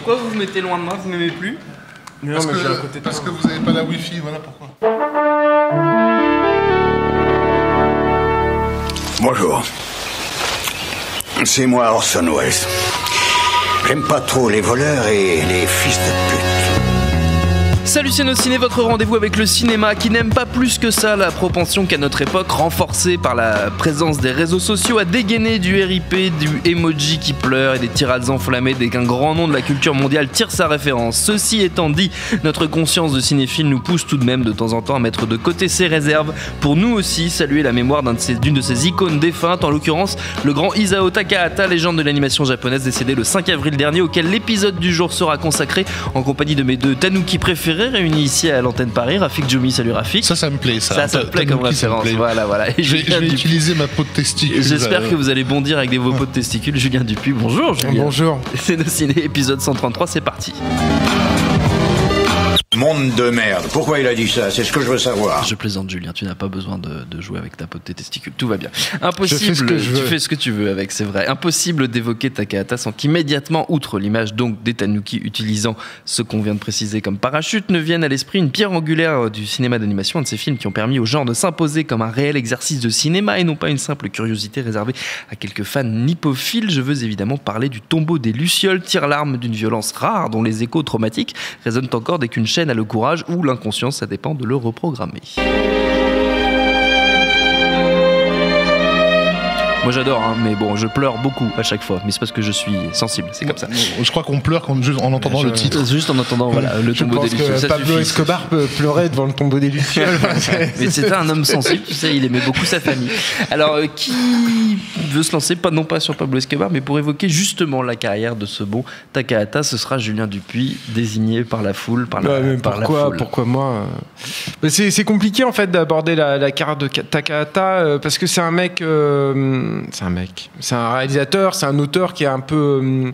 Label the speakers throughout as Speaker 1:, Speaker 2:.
Speaker 1: Pourquoi vous vous mettez loin de moi? Vous m'aimez plus?
Speaker 2: Parce que vous n'avez pas la Wi-Fi, voilà pourquoi.
Speaker 3: Bonjour. C'est moi Orson Welles. J'aime pas trop les voleurs et les fils de pute.
Speaker 1: Salut c'est nos ciné, votre rendez-vous avec le cinéma qui n'aime pas plus que ça la propension qu'à notre époque, renforcée par la présence des réseaux sociaux, à dégainer du RIP, du emoji qui pleure et des tirades enflammées dès qu'un grand nom de la culture mondiale tire sa référence. Ceci étant dit, notre conscience de cinéphile nous pousse tout de même de temps en temps à mettre de côté ses réserves pour nous aussi saluer la mémoire d'une de ces icônes défuntes, en l'occurrence le grand Isao Takahata, légende de l'animation japonaise décédé le 5 avril dernier, auquel l'épisode du jour sera consacré en compagnie de mes deux tanuki préférés réunis ici à l'antenne Paris. Rafik Djoumi, salut Rafik.
Speaker 2: Ça me plaît, ça.
Speaker 1: Ça me plaît comme référence. Voilà. Et
Speaker 2: je vais utiliser ma peau de testicule.
Speaker 1: J'espère que vous allez bondir avec vos peaux de testicules. Julien Dupuis, bonjour Julien.
Speaker 4: Bonjour.
Speaker 1: C'est nos ciné, épisode 133, c'est parti.
Speaker 3: Monde de merde. Pourquoi il a dit ça? C'est ce que je veux savoir.
Speaker 1: Je plaisante Julien, tu n'as pas besoin de jouer avec ta peau de tes testicules, tout va bien. Impossible,
Speaker 4: tu
Speaker 1: fais ce que tu veux avec, c'est vrai. Impossible d'évoquer Takahata sans qu'immédiatement, outre l'image donc des tanuki utilisant ce qu'on vient de préciser comme parachute, ne vienne à l'esprit une pierre angulaire du cinéma d'animation, un de ces films qui ont permis au genre de s'imposer comme un réel exercice de cinéma et non pas une simple curiosité réservée à quelques fans nippophiles. Je veux évidemment parler du Tombeau des Lucioles, tire-larme d'une violence rare dont les échos traumatiques résonnent encore dès qu'une chaîne a le courage ou l'inconscience, ça dépend de le reprogrammer. Moi j'adore, mais bon, je pleure beaucoup à chaque fois, mais c'est parce que je suis sensible, c'est comme ça.
Speaker 2: Je crois qu'on pleure en entendant le titre.
Speaker 1: Juste en entendant le Tombeau des Lucioles.
Speaker 4: Je pense que Pablo Escobar peut pleurer devant le Tombeau des Lucioles.
Speaker 1: Mais c'était un homme sensible, tu sais, il aimait beaucoup sa famille. Alors, qui veut se lancer, non pas sur Pablo Escobar, mais pour évoquer justement la carrière de ce bon Takahata, ce sera Julien Dupuis, désigné par la foule, par la foule.
Speaker 4: Pourquoi moi c'est compliqué en fait d'aborder la carrière de Takahata parce que c'est un mec... c'est un réalisateur, c'est un auteur qui est un peu,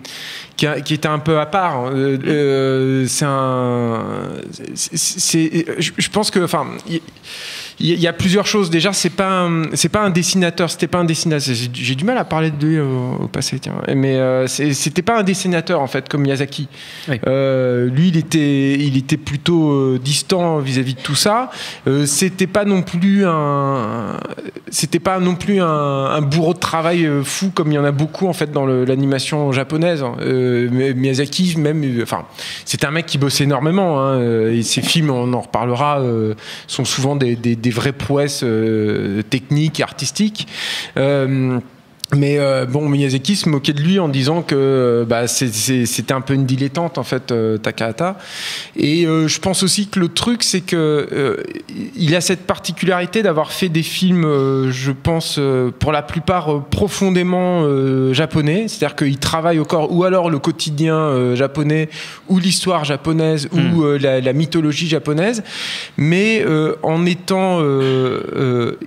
Speaker 4: qui était un peu à part. Je pense que, enfin, il y a plusieurs choses. Déjà, c'est pas un dessinateur. C'était pas un dessinateur. J'ai du mal à parler de lui au passé, tiens. Mais c'était pas un dessinateur en fait, comme Miyazaki. Oui. Lui, il était plutôt distant vis-à-vis de tout ça. C'était pas non plus un bourreau de travail fou comme il y en a beaucoup en fait dans l'animation japonaise. Miyazaki, même, enfin, c'était un mec qui bossait énormément. Hein, et ses films, on en reparlera, sont souvent des vraies prouesses techniques et artistiques. Mais bon, Miyazaki se moquait de lui en disant que c'était un peu une dilettante en fait, Takahata. Et je pense aussi que le truc, c'est que il a cette particularité d'avoir fait des films, je pense, pour la plupart profondément japonais. C'est-à-dire qu'il travaille au corps, ou alors le quotidien japonais, ou l'histoire japonaise, ou la mythologie japonaise, mais en étant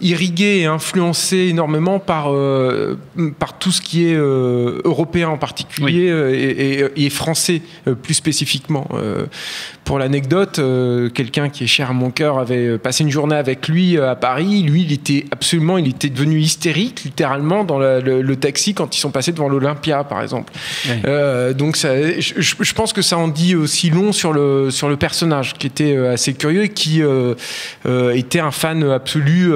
Speaker 4: irrigué et influencé énormément par tout ce qui est européen en particulier, et français plus spécifiquement. Pour l'anecdote, quelqu'un qui est cher à mon cœur avait passé une journée avec lui à Paris. Lui, il était devenu hystérique littéralement dans le taxi quand ils sont passés devant l'Olympia, par exemple. Oui. Donc je pense que ça en dit aussi long sur le personnage, qui était assez curieux et qui était un fan absolu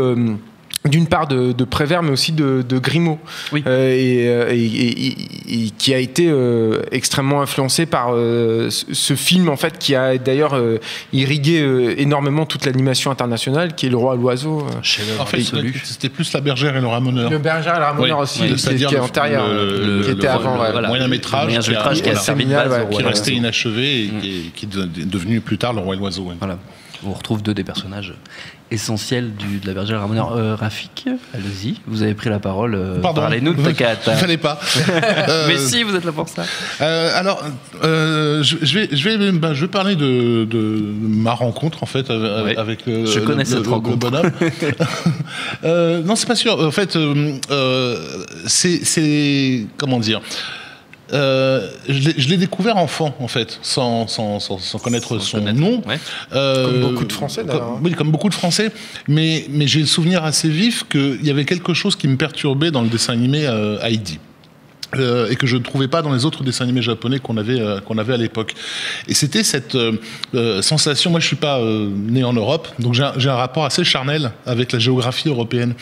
Speaker 4: d'une part de Prévert, mais aussi de Grimaud, oui. Et qui a été extrêmement influencé par ce film en fait, qui a d'ailleurs irrigué énormément toute l'animation internationale, qui est Le Roi et l'Oiseau.
Speaker 2: En fait, c'était plus La Bergère et le Ramoneur.
Speaker 4: Le Bergère et le Ramoneur aussi, qui est antérieur, qui était avant.
Speaker 2: Le moyen-métrage qui a servi de base, qui restait inachevé et qui est devenu plus tard Le Roi et l'Oiseau.
Speaker 1: Voilà. On retrouve deux des personnages essentiels de La Bergère et le Ramoneur. Rafik, allez-y, vous avez pris la parole. Parlez-nous de Takahata.
Speaker 2: Il ne fallait pas.
Speaker 1: Mais si, vous êtes là pour ça.
Speaker 2: Alors, je vais parler de ma rencontre en fait avec
Speaker 1: je connais cette rencontre.
Speaker 2: Bonhomme. Non, c'est pas sûr. En fait, c'est comment dire. Je l'ai découvert enfant, en fait, sans connaître son nom.
Speaker 4: Ouais. Comme beaucoup de Français, d'ailleurs.
Speaker 2: Oui, comme beaucoup de Français. Mais j'ai le souvenir assez vif qu'il y avait quelque chose qui me perturbait dans le dessin animé Heidi. et que je ne trouvais pas dans les autres dessins animés japonais qu'on avait à l'époque. Et c'était cette sensation. Moi, je suis pas né en Europe, donc j'ai un rapport assez charnel avec la géographie européenne.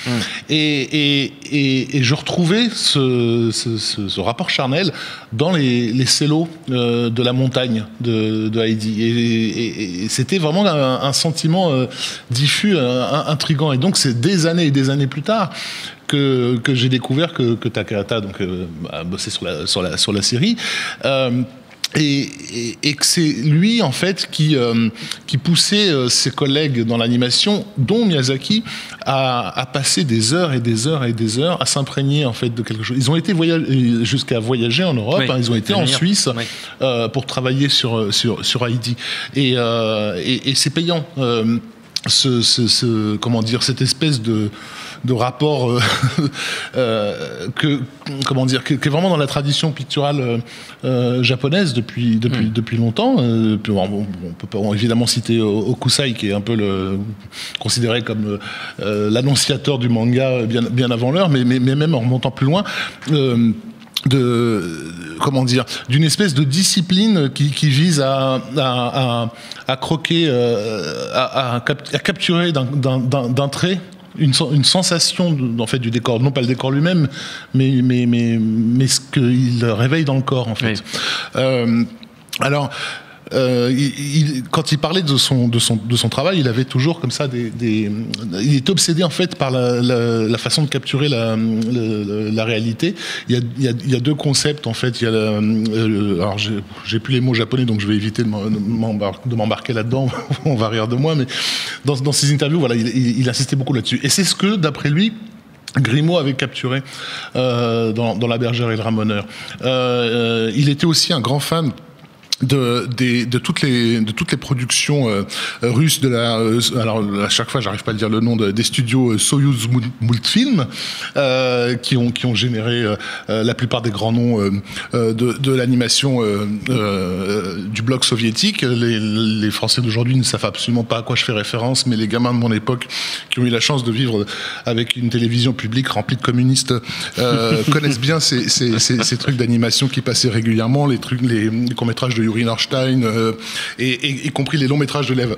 Speaker 2: Et je retrouvais ce rapport charnel dans les cellos de la montagne de Heidi. Et c'était vraiment un sentiment diffus, intriguant. Et donc, c'est des années et des années plus tard que j'ai découvert que Takahata a bossé sur la série. Et que c'est lui en fait qui poussait ses collègues dans l'animation, dont Miyazaki, à passer des heures et des heures et des heures à s'imprégner en fait de quelque chose. Ils ont été jusqu'à voyager en Europe, ils ont été en Suisse pour travailler sur Heidi. Et c'est payant. Comment dire, cette espèce de rapport qui est vraiment dans la tradition picturale japonaise depuis longtemps. On peut évidemment citer Hokusai, qui est un peu considéré comme l'annonciateur du manga bien avant l'heure, mais même en remontant plus loin. D'une espèce de discipline qui vise à croquer, à capturer d'un trait une sensation en fait du décor, non pas le décor lui-même, mais ce qu'il réveille dans le corps en fait. Quand il parlait de son travail, il avait toujours comme ça il était obsédé en fait par la façon de capturer la réalité. Il y a deux concepts en fait. Alors j'ai plus les mots japonais, donc je vais éviter de m'embarquer là-dedans. On va rire de moi, mais dans ses interviews, voilà, il insistait beaucoup là-dessus. Et c'est ce que, d'après lui, Grimaud avait capturé dans La Bergère et le Ramoneur. Il était aussi un grand fan de toutes les productions russes alors à chaque fois j'arrive pas à dire le nom des studios Soyuz Multfilm qui ont généré la plupart des grands noms de l'animation du bloc soviétique. Les Français d'aujourd'hui ne savent absolument pas à quoi je fais référence, mais les gamins de mon époque qui ont eu la chance de vivre avec une télévision publique remplie de communistes connaissent bien ces trucs d'animation qui passaient régulièrement, les courts-métrages de Yuri Norstein, y compris les longs métrages de Lev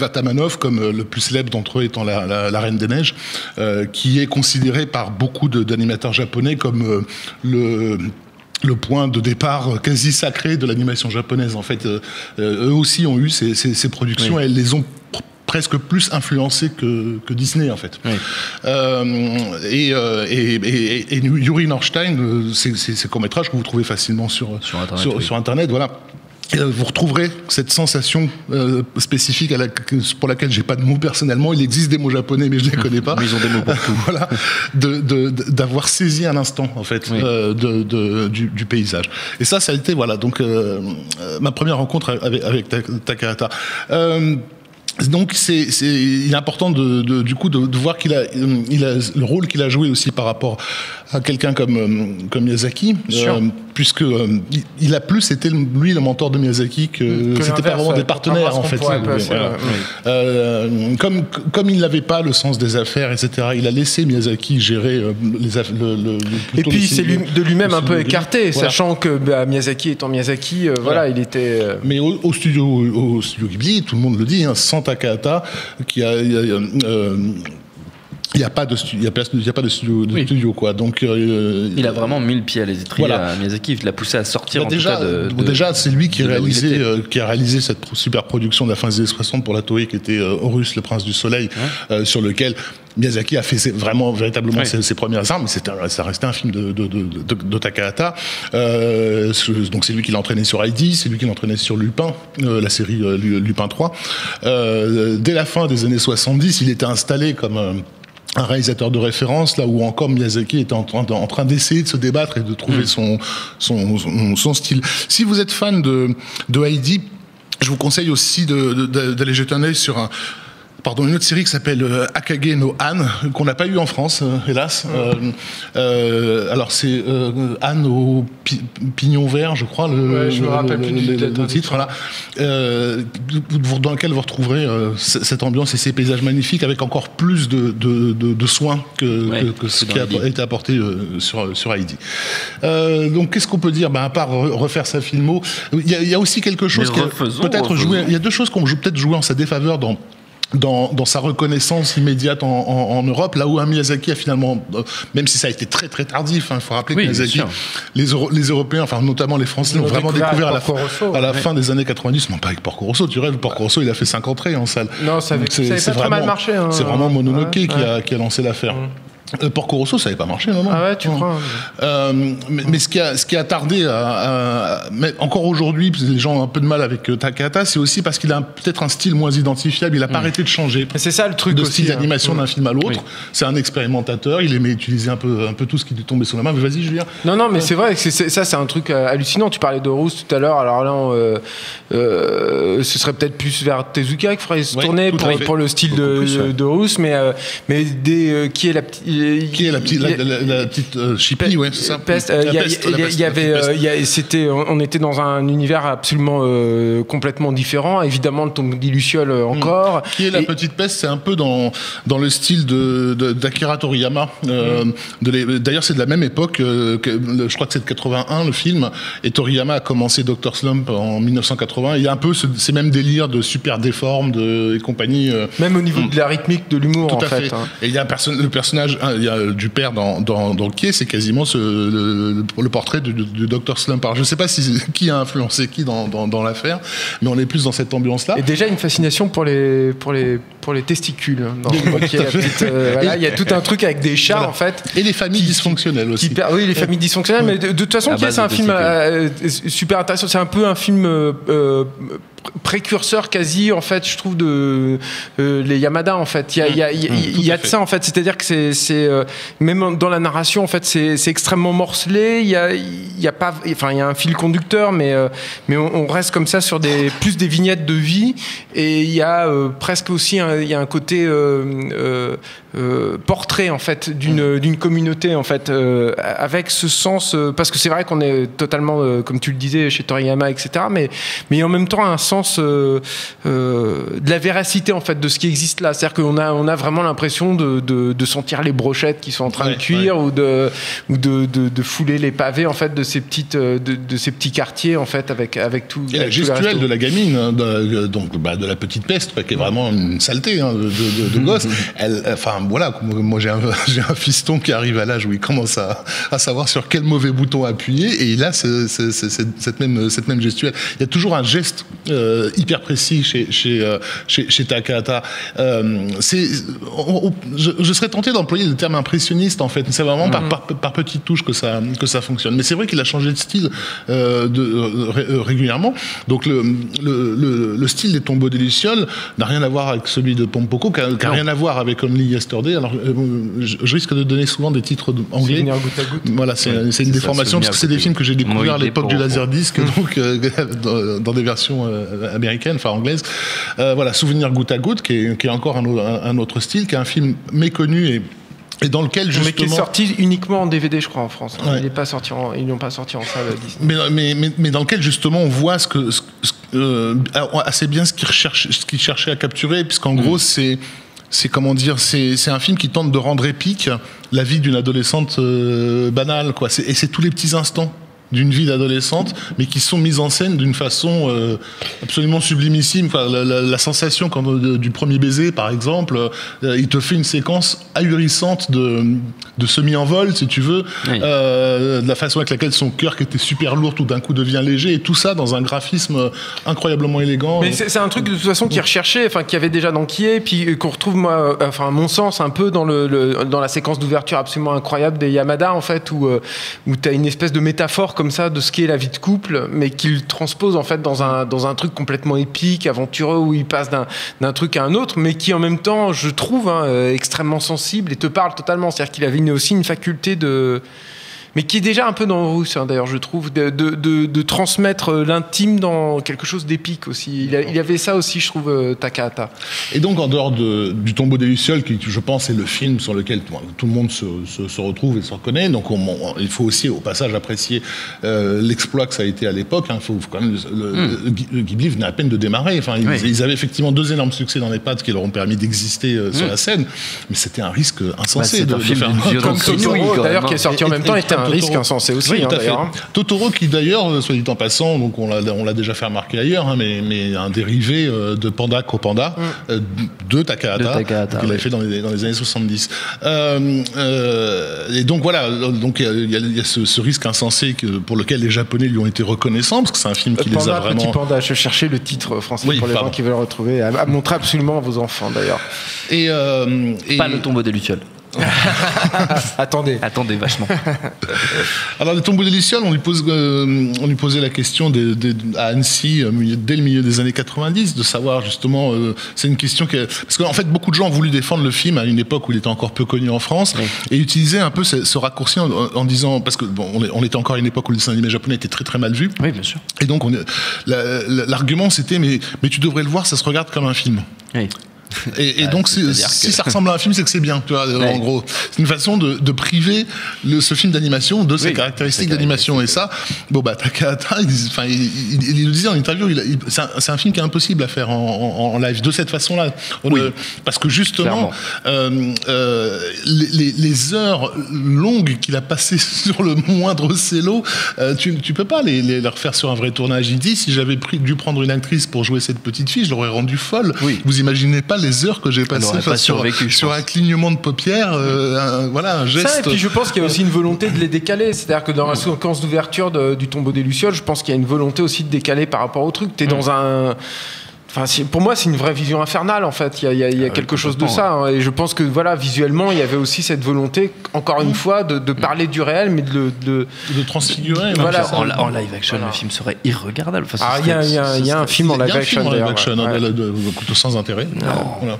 Speaker 2: Atamanov, comme le plus célèbre d'entre eux étant la Reine des Neiges, qui est considéré par beaucoup d'animateurs japonais comme le point de départ quasi sacré de l'animation japonaise. En fait, eux aussi ont eu ces productions, et elles les ont presque plus influencé que Disney en fait. Et Yuri Norstein, ces courts-métrages que vous trouvez facilement sur Internet, voilà. Et vous retrouverez cette sensation spécifique pour laquelle j'ai pas de mots personnellement. Il existe des mots japonais, mais je les connais pas.
Speaker 1: Mais ils ont des mots pour tout.
Speaker 2: Voilà, d'avoir saisi un instant en fait du paysage. Et ça a été donc ma première rencontre avec Takahata. Donc il est important de voir qu'il a le rôle qu'il a joué aussi par rapport à quelqu'un comme Miyazaki, puisque il a plus été lui le mentor de Miyazaki que c'était pas vraiment des partenaires en fait. Comme il n'avait pas le sens des affaires, etc. Il a laissé Miyazaki gérer les affaires.
Speaker 4: Et puis il s'est de lui-même un peu écarté, sachant que Miyazaki étant Miyazaki, il était.
Speaker 2: Mais au studio Ghibli, tout le monde le dit, sans Takahata, il n'y a pas de studio, quoi. Donc
Speaker 1: il a vraiment mis le pied à l'étrier à Miyazaki. Il l'a poussé à sortir
Speaker 2: déjà c'est lui qui a réalisé cette super production de la fin des années 60 pour la Toei, qui était Horus, le prince du soleil, sur lequel Miyazaki a fait véritablement ses premières armes. Mais ça restait un film de Takahata. Donc c'est lui qui l'a entraîné sur Heidi, c'est lui qui l'a entraîné sur Lupin, la série Lupin 3. Dès la fin des années 70, il était installé comme un réalisateur de référence, là où encore Miyazaki était en train d'essayer de se débattre et de trouver son style. Si vous êtes fan de Heidi, je vous conseille aussi d'aller jeter un œil sur une autre série qui s'appelle Akage no Anne, qu'on n'a pas eu en France, hélas. Alors c'est Anne au pignon vert, je crois,
Speaker 4: je me rappelle plus
Speaker 2: le titre, voilà. Dans lequel vous retrouverez cette ambiance et ces paysages magnifiques avec encore plus de soins que ce qui a été apporté sur Heidi. Donc qu'est-ce qu'on peut dire, à part refaire sa filmo, il y a aussi quelque chose qui peut-être joué. Il y a deux choses qu'on peut-être joué en sa défaveur dans sa reconnaissance immédiate en Europe, là où un Miyazaki a finalement, même si ça a été très très tardif, il faut rappeler que Miyazaki, les Européens, enfin notamment les Français, l'ont vraiment découvert à la fin des années 90, non pas avec Porco Rosso, tu rêves, Porco Rosso il a fait 5 entrées en salle.
Speaker 4: Non, ça avait pas trop mal marché.
Speaker 2: C'est vraiment Mononoke qui a lancé l'affaire. Porco Rosso, ça n'avait pas marché, non.
Speaker 4: Ah ouais, tu crois.
Speaker 2: Mais ce qui a tardé mais encore aujourd'hui, les gens ont un peu de mal avec Takahata, c'est aussi parce qu'il a peut-être un style moins identifiable. Il n'a pas arrêté de changer.
Speaker 4: C'est ça le truc
Speaker 2: de
Speaker 4: aussi.
Speaker 2: Style d'animation d'un film à l'autre. C'est un expérimentateur. Il aimait utiliser un peu tout ce qui lui tombait sous la main. Mais vas-y, Julien.
Speaker 4: Non, mais c'est vrai que ça, c'est un truc hallucinant. Tu parlais de Rousse tout à l'heure. Alors là, ce serait peut-être plus vers Tezuka qu'il faudrait se tourner pour le style de Rousse, mais qui est la petite.
Speaker 2: Qui est la petite Chippy, ouais, c'est ça.
Speaker 4: Peste. On était dans un univers absolument complètement différent. Évidemment, le Tombeau des Lucioles encore.
Speaker 2: Qui est la petite peste, c'est un peu dans le style d'Akira Toriyama. D'ailleurs, c'est de la même époque. Je crois que c'est de 81 le film. Et Toriyama a commencé Dr. Slump en 1980. Il y a un peu ces mêmes délires de super déforme et compagnie.
Speaker 4: Même au niveau de la rythmique, de l'humour, en fait.
Speaker 2: Et il y a le personnage. Il y a du père dans le quai, c'est quasiment le portrait du Dr. Slump. Alors, je ne sais pas qui a influencé qui dans l'affaire, mais on est plus dans cette ambiance-là.
Speaker 4: Et déjà une fascination pour les testicules. Il y a tout un truc avec des chats, en fait.
Speaker 2: Et les familles dysfonctionnelles aussi.
Speaker 4: Oui, les familles dysfonctionnelles, mais de toute façon, c'est un film super intéressant. C'est un peu un film précurseur quasi, en fait, je trouve, de les Yamada, en fait. Il y a de ça, en fait. C'est-à-dire que c'est même dans la narration, en fait, c'est extrêmement morcelé. Il y a un fil conducteur, mais on reste comme ça sur plus des vignettes de vie. Et il y a presque aussi il y a un côté portrait, en fait, d'une communauté, en fait, avec ce sens, parce que c'est vrai qu'on est totalement, comme tu le disais, chez Toriyama, etc., mais en même temps un sens de la véracité, en fait, de ce qui existe là. C'est-à-dire qu'on a vraiment l'impression de sentir les brochettes qui sont en train de cuire, ou de fouler les pavés, en fait, de ces petits quartiers, en fait, avec tout.
Speaker 2: Et la gestuelle de la gamine, de la petite peste, qui est vraiment une saleté de gosse. Voilà, moi j'ai un fiston qui arrive à l'âge où il commence à savoir sur quel mauvais bouton appuyer, et il a cette même gestuelle. Il y a toujours un geste hyper précis chez Takahata. Je serais tenté d'employer le terme impressionniste, en fait. C'est vraiment par petites touches que ça fonctionne. Mais c'est vrai qu'il a changé de style régulièrement. Donc le style des Tombeaux des Lucioles n'a rien à voir avec celui de Pompoko, qui n'a rien à voir avec Only Yesterday. Alors, je risque de donner souvent des titres anglais.
Speaker 4: Souvenir goutte à goutte.
Speaker 2: Voilà, c'est une déformation, parce que c'est des films que j'ai découverts à l'époque du Laserdisc, donc dans des versions américaines, enfin anglaises. Voilà, Souvenir goutte à goutte, qui est encore un autre style, qui est un film méconnu et dans lequel justement...
Speaker 4: Mais qui est sorti uniquement en DVD, je crois, en France. Ouais. Ils n'ont pas sorti en salle Disney.
Speaker 2: Mais dans lequel justement on voit assez bien ce qu'il cherchait à capturer, puisqu'en gros c'est comment dire, c'est un film qui tente de rendre épique la vie d'une adolescente banale, quoi. Et c'est tous les petits instants d'une vie d'adolescente, mais qui sont mises en scène d'une façon absolument sublimissime. Enfin, la sensation du premier baiser, par exemple, il te fait une séquence ahurissante de semi-envol, si tu veux, de la façon avec laquelle son cœur, qui était super lourd, tout d'un coup devient léger, et tout ça dans un graphisme incroyablement élégant.
Speaker 4: Mais c'est un truc de toute façon qui est recherché, enfin qui avait déjà dans Kie, puis qu'on retrouve, moi, enfin à mon sens, un peu dans la séquence d'ouverture absolument incroyable des Yamada, en fait, où tu as une espèce de métaphore comme ça de ce qu'est la vie de couple, mais qu'il transpose en fait dans un truc complètement épique, aventureux, où il passe d'un truc à un autre, mais qui en même temps, je trouve, extrêmement sensible et te parle totalement. C'est-à-dire qu'il avait aussi une faculté mais qui est déjà un peu dans Russe, d'ailleurs, je trouve, de transmettre l'intime dans quelque chose d'épique aussi. Il avait ça aussi, je trouve, Takahata.
Speaker 2: Et donc, en dehors du Tombeau des Lucioles, qui, je pense, est le film sur lequel tout le monde se retrouve et se reconnaît, donc il faut aussi, au passage, apprécier l'exploit que ça a été à l'époque. Il faut quand même... Le Ghibli venait à peine de démarrer. Enfin, ils avaient effectivement 2 énormes succès dans les pattes qui leur ont permis d'exister sur la scène, mais c'était un risque insensé de faire
Speaker 4: comme Totoro, d'ailleurs, qui est sorti en même temps, était un risque insensé aussi.
Speaker 2: Oui, Totoro, qui d'ailleurs, soit dit en passant, donc on l'a déjà fait remarquer ailleurs, mais un dérivé de Panda Copanda de Takahata, qu'il avait fait dans les années 70. Et donc voilà, donc il y a ce risque insensé pour lequel les Japonais lui ont été reconnaissants, parce que c'est un film qui les a vraiment...
Speaker 4: Petit Panda, je cherchais le titre français pour les gens qui veulent le retrouver, à montrer absolument à vos enfants d'ailleurs.
Speaker 1: Et pas le Tombeau des Lucioles.
Speaker 4: Attendez
Speaker 1: vachement.
Speaker 2: Alors le Tombeau des Lucioles, on lui posait la question à Annecy dès le milieu des années 90 de savoir justement, c'est une question parce qu'en fait beaucoup de gens ont voulu défendre le film à une époque où il était encore peu connu en France, et utiliser un peu ce raccourci en disant, parce que on était encore à une époque où le dessin animé japonais était très très mal vu.
Speaker 1: Oui, bien sûr.
Speaker 2: Et donc l'argument c'était mais tu devrais le voir, ça se regarde comme un film.
Speaker 1: Oui.
Speaker 2: Et donc, si ça ressemble à un film, c'est que c'est bien, tu vois, en gros. C'est une façon de priver ce film d'animation de ses caractéristiques d'animation. Et ça, Takahata, il le disait en interview, c'est un film qui est impossible à faire en live de cette façon-là. Parce que justement, les heures longues qu'il a passées sur le moindre cello, tu peux pas les refaire sur un vrai tournage. Il dit, si j'avais dû prendre une actrice pour jouer cette petite fille, je l'aurais rendue folle. Vous imaginez pas les heures que j'ai passées sur un clignement de paupières, un geste.
Speaker 4: Ça, et puis je pense qu'il y a aussi une volonté de les décaler. C'est-à-dire que dans la séquence d'ouverture du Tombeau des Lucioles, je pense qu'il y a une volonté aussi de décaler par rapport au truc. T'es dans un... Enfin, pour moi, c'est une vraie vision infernale, en fait. Il y a quelque chose de ça. Hein. Et je pense que, visuellement, il y avait aussi cette volonté, encore une fois, de parler du réel, mais de
Speaker 2: transfigurer.
Speaker 1: En live action, le film serait irregardable.
Speaker 4: Il y a un film en live action,
Speaker 2: sans intérêt.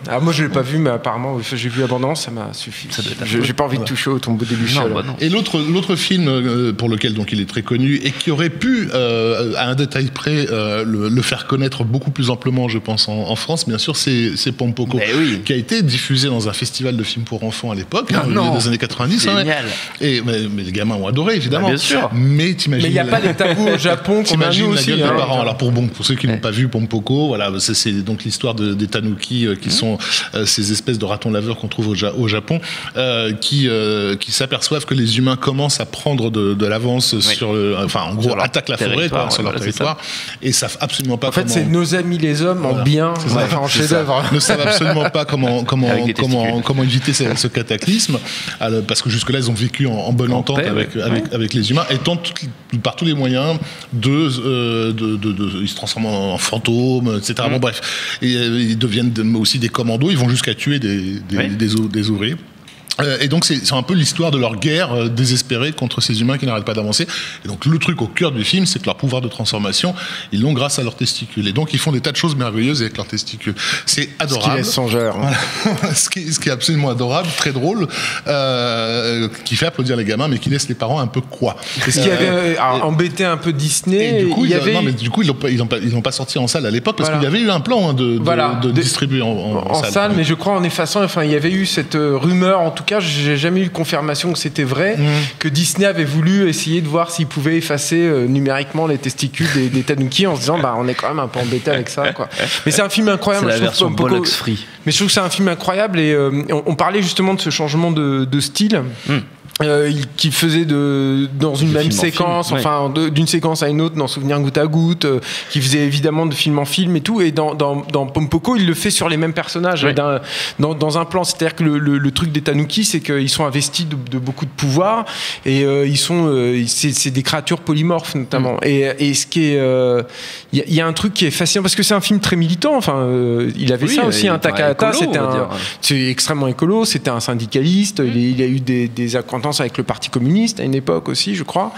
Speaker 4: Alors, moi, je l'ai pas vu, mais apparemment, j'ai vu Abondance, ça m'a suffi. J'ai pas envie de toucher au Tombeau des Lucioles.
Speaker 2: Et l'autre film pour lequel donc il est très connu et qui aurait pu, à un détail près, le faire connaître beaucoup plus amplement, je pense, en France, bien sûr, c'est Pompoko, qui a été diffusé dans un festival de films pour enfants à l'époque, au milieu des années 90.
Speaker 1: Génial.
Speaker 2: Mais les gamins ont adoré, évidemment.
Speaker 1: Bien sûr.
Speaker 2: Mais t'imagines...
Speaker 4: Mais il n'y a pas les tabous au Japon qu'on a nous aussi.
Speaker 2: T'imagines la gueule des parents. Alors pour ceux qui n'ont pas vu Pompoko, voilà, c'est donc l'histoire des tanuki, qui sont ces espèces de ratons laveurs qu'on trouve au Japon, qui s'aperçoivent que les humains commencent à prendre de l'avance en gros, attaquent la forêt sur leur territoire, et savent absolument pas
Speaker 4: comment... En fait, c'est nos amis les hommes en bien, en chef-d'œuvre.
Speaker 2: Ne savent absolument pas comment éviter ce cataclysme, parce que jusque-là, ils ont vécu en bonne entente avec les humains, et tentent par tous les moyens ils se transforment en fantômes, etc. Bon, bref. Et ils deviennent aussi des commandos, ils vont jusqu'à tuer des ouvriers. Et donc c'est un peu l'histoire de leur guerre désespérée contre ces humains qui n'arrêtent pas d'avancer. Et donc le truc au cœur du film, c'est que leur pouvoir de transformation, ils l'ont grâce à leurs testicules. Et donc ils font des tas de choses merveilleuses avec leurs testicules. C'est adorable.
Speaker 4: Ce qui laisse songeur.
Speaker 2: Voilà. ce qui est absolument adorable, très drôle, qui fait applaudir les gamins, mais qui laisse les parents un peu quoi.
Speaker 4: Et ce qui avait embêté un peu Disney.
Speaker 2: Et du coup, ils l'ont pas sorti en salle à l'époque, parce qu'il y avait eu un plan de distribuer en salle.
Speaker 4: Mais je crois en effaçant, il y avait eu cette rumeur, en tout cas, j'ai jamais eu confirmation que c'était vrai, que Disney avait voulu essayer de voir s'il pouvait effacer numériquement les testicules des tanuki en se disant on est quand même un peu embêté avec ça, quoi. Mais c'est un film incroyable.
Speaker 1: C'est la version Bollocks free.
Speaker 4: Mais je trouve que c'est un film incroyable, et on parlait justement de ce changement de style. Qui faisait dans une même séquence, d'une séquence à une autre, dans Souvenir goutte à goutte, qui faisait évidemment de film en film et tout, et dans Pompoko, il le fait sur les mêmes personnages, dans un plan. C'est-à-dire que le truc des tanuki, c'est qu'ils sont investis de beaucoup de pouvoir, et c'est des créatures polymorphes notamment. Et ce qui est, il y a un truc qui est fascinant, parce que c'est un film très militant. Il avait ça aussi. Takahata, c'est extrêmement écolo. C'était un syndicaliste. Il a eu des acquaintances avec le Parti communiste à une époque aussi, je crois.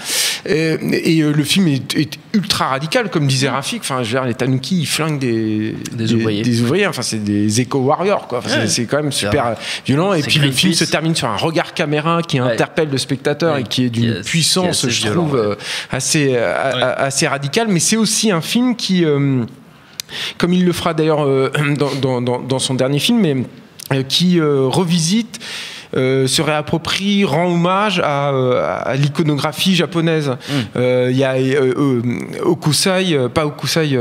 Speaker 4: Et le film est ultra radical, comme disait Rafik. Enfin, je veux dire, les Tanuki, ils flinguent des ouvriers. Enfin, c'est des éco-warriors, quoi. Enfin, c'est quand même super violent. Et puis le film se termine sur un regard caméra qui interpelle le spectateur et qui est d'une puissance, je trouve, assez radical, mais c'est aussi un film qui, comme il le fera d'ailleurs dans son dernier film, mais qui revisite, se réapproprie, rend hommage à l'iconographie japonaise. Il y a Hokusai, pas Hokusai,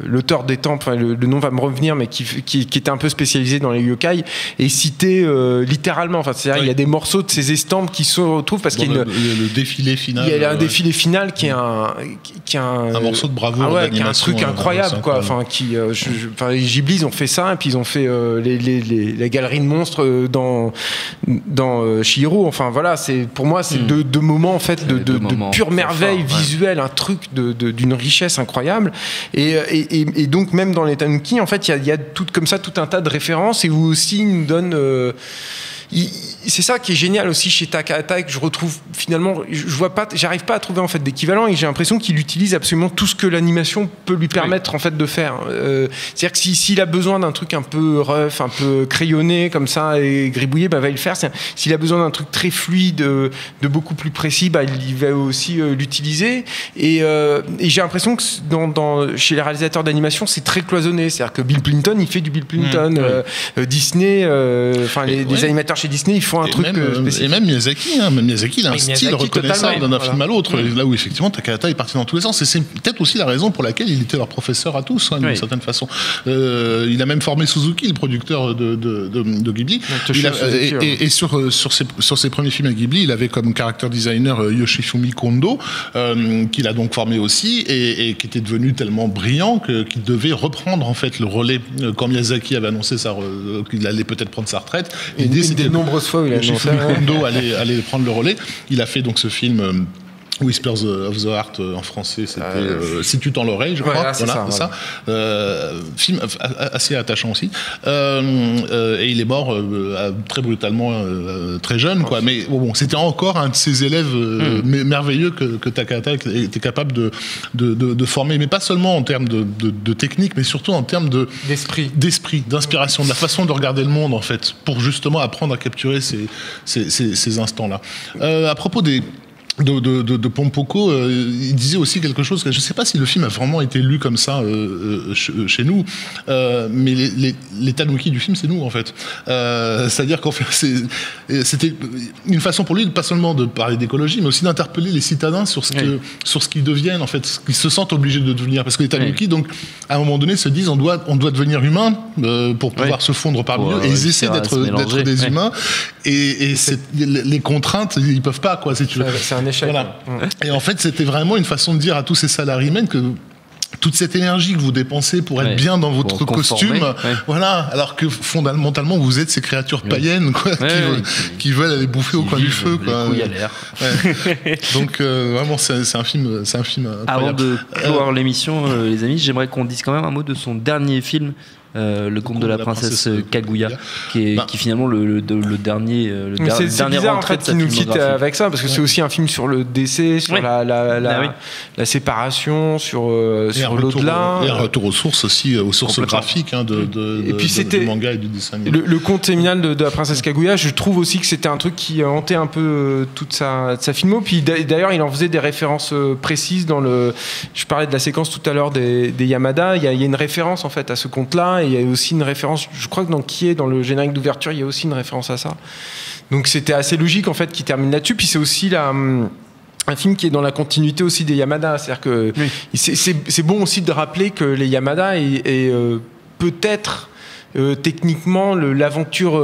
Speaker 4: l'auteur des temples, le nom va me revenir, mais qui était un peu spécialisé dans les yokai, est cité littéralement. Enfin, c'est-à-dire, il y a des morceaux de ces estampes qui se retrouvent parce qu'il y a
Speaker 2: le défilé final.
Speaker 4: Il y a un défilé final qui est un
Speaker 2: morceau de bravoure,
Speaker 4: qui est un truc incroyable, quoi. Enfin, Ghibli, ils ont fait ça, et puis ils ont fait la galerie de monstres dans Chihiro. Enfin voilà, pour moi c'est deux moments en fait de pure merveille visuelle, un truc d'une richesse incroyable. Et donc même dans les Tanuki, en fait, il y a tout un tas de références, et où aussi il nous donne c'est ça qui est génial aussi chez Takahata, et que je retrouve finalement, j'arrive pas à trouver en fait d'équivalent, et j'ai l'impression qu'il utilise absolument tout ce que l'animation peut lui permettre en fait de faire. C'est-à-dire que s'il a besoin d'un truc un peu rough, un peu crayonné comme ça et gribouillé, va le faire. S'il a besoin d'un truc très fluide, de beaucoup plus précis, il va aussi l'utiliser. Et j'ai l'impression que chez les réalisateurs d'animation, c'est très cloisonné. C'est-à-dire que Bill Plympton, il fait du Bill Plympton. Disney, les animateurs chez Disney, ils font un truc spécifique.
Speaker 2: Et même Miyazaki, il a un style reconnaissable d'un film à l'autre. Là où effectivement Takahata est parti dans tous les sens. Et c'est peut-être aussi la raison pour laquelle il était leur professeur à tous, d'une certaine façon. Il a même formé Suzuki, le producteur de Ghibli. Et sur ses premiers films à Ghibli, il avait comme character designer Yoshifumi Kondo, qu'il a donc formé aussi, et qui était devenu tellement brillant qu'il devait reprendre en fait le relais quand Miyazaki avait annoncé qu'il allait peut-être prendre sa retraite. L'idée, c'était
Speaker 4: nombreuses fois où il a annoncé
Speaker 2: Kondo allait prendre le relais. Il a fait donc ce film Whispers of the Heart en français, c'était Si tu tends l'oreille, je crois. C'est ça. Film assez attachant aussi. Et il est mort très brutalement, très jeune, quoi. Mais bon, c'était encore un de ces élèves merveilleux que Takahata était capable de former, mais pas seulement en termes de technique, mais surtout en termes d'esprit, d'inspiration, de la façon de regarder le monde, en fait, pour justement apprendre à capturer ces instants-là. À propos de Pompoko, il disait aussi quelque chose, je ne sais pas si le film a vraiment été lu comme ça chez nous, mais les Tanuki du film, c'est nous, en fait. C'est-à-dire qu'en fait, c'était une façon pour lui, pas seulement de parler d'écologie, mais aussi d'interpeller les citadins sur ce qu'ils deviennent, en fait, ce qu'ils se sentent obligés de devenir. Parce que les Tanuki, donc, à un moment donné, se disent on doit devenir humain pour pouvoir se fondre parmi eux, et ils essaient d'être des humains, et les contraintes, ils ne peuvent pas, quoi, si tu veux.
Speaker 4: C'est un échec.
Speaker 2: Voilà. Et en fait, c'était vraiment une façon de dire à tous ces salariés que toute cette énergie que vous dépensez pour être bien dans votre costume, voilà, alors que fondamentalement vous êtes ces créatures païennes, quoi, qui veulent aller bouffer au coin du feu, quoi. Donc vraiment, c'est un film incroyable.
Speaker 1: Avant de clore l'émission, les amis, j'aimerais qu'on dise quand même un mot de son dernier film. Le conte de la princesse Kaguya, qui finalement le dernier
Speaker 4: c'est bizarre en fait qu'il nous quitte avec ça, parce que c'est aussi un film sur le décès, sur la séparation, sur l'au-delà,
Speaker 2: et un retour aux sources aussi, aux sources graphiques du manga et du dessin animé.
Speaker 4: Le conte séminal de la princesse Kaguya, je trouve aussi que c'était un truc qui hantait un peu toute sa filmo. Puis d'ailleurs il en faisait des références précises je parlais de la séquence tout à l'heure des Yamada, il y a une référence en fait à ce conte-là. Et il y a aussi une référence, je crois que dans le générique d'ouverture, il y a aussi une référence à ça. Donc c'était assez logique en fait qu'il termine là-dessus. Puis c'est aussi un film qui est dans la continuité aussi des Yamada. C'est-à-dire que c'est bon aussi de rappeler que les Yamada est peut-être techniquement l'aventure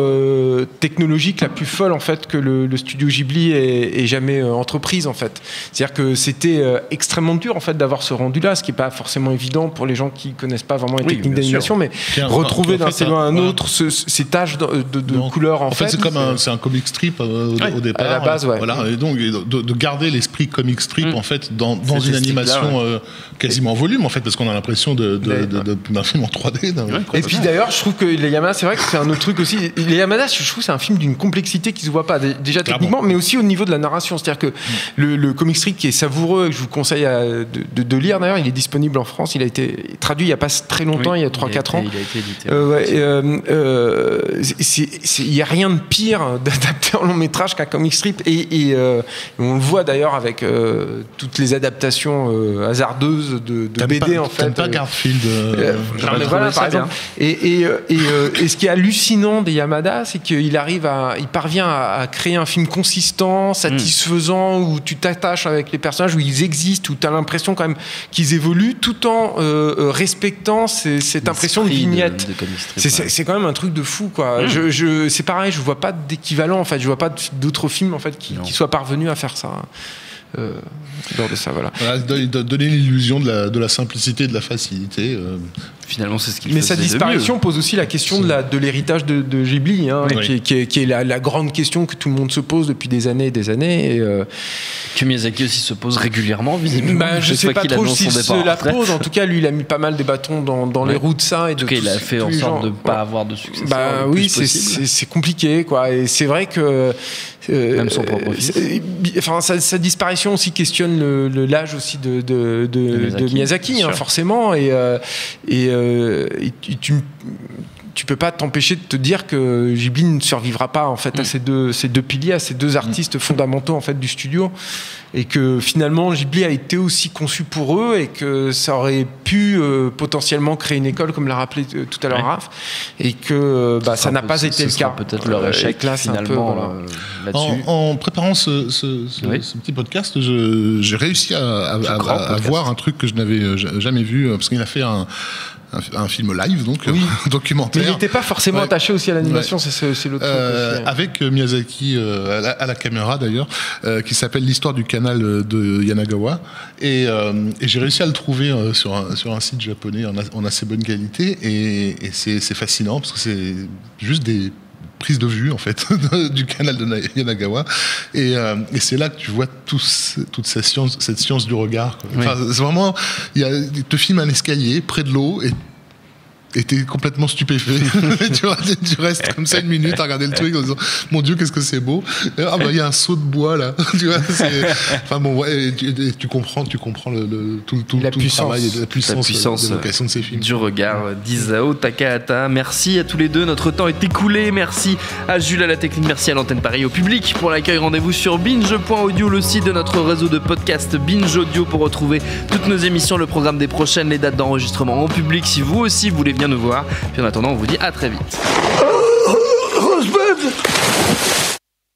Speaker 4: technologique la plus folle en fait que le studio Ghibli ait jamais entreprise en fait. C'est-à-dire que c'était extrêmement dur en fait d'avoir ce rendu là, ce qui est pas forcément évident pour les gens qui connaissent pas vraiment les techniques d'animation, mais retrouver d'un celui à un autre ces taches de couleurs en fait.
Speaker 2: C'est un comic strip au départ
Speaker 4: à la base,
Speaker 2: voilà, et donc de garder l'esprit comic strip en fait dans une animation quasiment en volume en fait, parce qu'on a l'impression d'un film en 3D.
Speaker 4: Et puis d'ailleurs je trouve que les Yamada, c'est vrai que c'est un autre truc aussi. Les Yamada, je trouve que c'est un film d'une complexité qui se voit pas déjà techniquement, mais aussi au niveau de la narration. C'est-à-dire que le comic strip qui est savoureux, que je vous conseille de lire d'ailleurs, il est disponible en France, il a été traduit il n'y a pas très longtemps, il y a 3-4 ans.
Speaker 1: Il a été édité.
Speaker 4: Il n'y a rien de pire d'adapter en long métrage qu'un comic strip et on le voit d'ailleurs avec toutes les adaptations hasardeuses de BD en fait.
Speaker 2: T'aimes pas Garfield
Speaker 4: voilà, par exemple. Et ce qui est hallucinant des Yamada, c'est qu'il parvient à créer un film consistant, satisfaisant, où tu t'attaches avec les personnages, où ils existent, où tu as l'impression quand même qu'ils évoluent, tout en respectant cette impression de vignette. C'est quand même un truc de fou, quoi. C'est pareil, je vois pas d'équivalent en fait, je vois pas d'autres films en fait qui soient parvenus à faire ça. Lors de ça, voilà.
Speaker 2: Donner l'illusion de la simplicité et de la facilité.
Speaker 1: Finalement, c'est ce qu'il
Speaker 4: Mais sa disparition pose aussi la question de l'héritage de Ghibli, hein, qui est la grande question que tout le monde se pose depuis des années et des années. Et
Speaker 1: que Miyazaki aussi se pose régulièrement, visiblement.
Speaker 4: Je sais pas trop s'il se la pose. En tout cas, lui, il a mis pas mal des bâtons dans les roues de ça. Et
Speaker 1: en tout cas, il a fait en sorte de ne pas avoir de succès.
Speaker 4: Oui, c'est compliqué, quoi. Et c'est vrai que
Speaker 1: même son propre fils.
Speaker 4: Enfin, sa disparition aussi questionne l'âge aussi de Miyazaki, hein, forcément. Tu peux pas t'empêcher de te dire que Ghibli ne survivra pas en fait à ces deux piliers, à ces deux artistes fondamentaux en fait du studio, et que finalement Ghibli a été aussi conçu pour eux et que ça aurait pu potentiellement créer une école, comme l'a rappelé tout à l'heure Raph, et que ça n'a pas été le cas.
Speaker 1: Peut-être leur échec là finalement là-dessus.
Speaker 2: En préparant ce petit podcast, j'ai réussi à voir un truc que je n'avais jamais vu, parce qu'il a fait un film live, donc documentaire.
Speaker 4: Mais il n'était pas forcément attaché aussi à l'animation, c'est l'autre truc aussi.
Speaker 2: Avec Miyazaki à la caméra d'ailleurs, qui s'appelle L'histoire du canal de Yanagawa. Et j'ai réussi à le trouver sur un site japonais en assez bonne qualité. Et c'est fascinant parce que c'est juste des prise de vue en fait du canal de Yanagawa, et c'est là que tu vois toute cette science du regard, quoi. Enfin, c'est vraiment, il te filme un escalier près de l'eau et t'es complètement stupéfait. tu restes comme ça une minute à regarder le truc en disant mon Dieu, qu'est-ce que c'est beau. Il y a un seau de bois là. Enfin bon, tu comprends tout le travail et la puissance de l'évocation de ces films.
Speaker 1: Du regard d'Isao Takahata. Merci à tous les deux, notre temps est écoulé. Merci à Jules à la technique, merci à l'antenne Paris, au public pour l'accueil. Rendez-vous sur binge.audio, le site de notre réseau de podcast Binge Audio, pour retrouver toutes nos émissions, le programme des prochaines, les dates d'enregistrement en public si vous aussi voulez bien nous voir. Puis en attendant, on vous dit à très vite.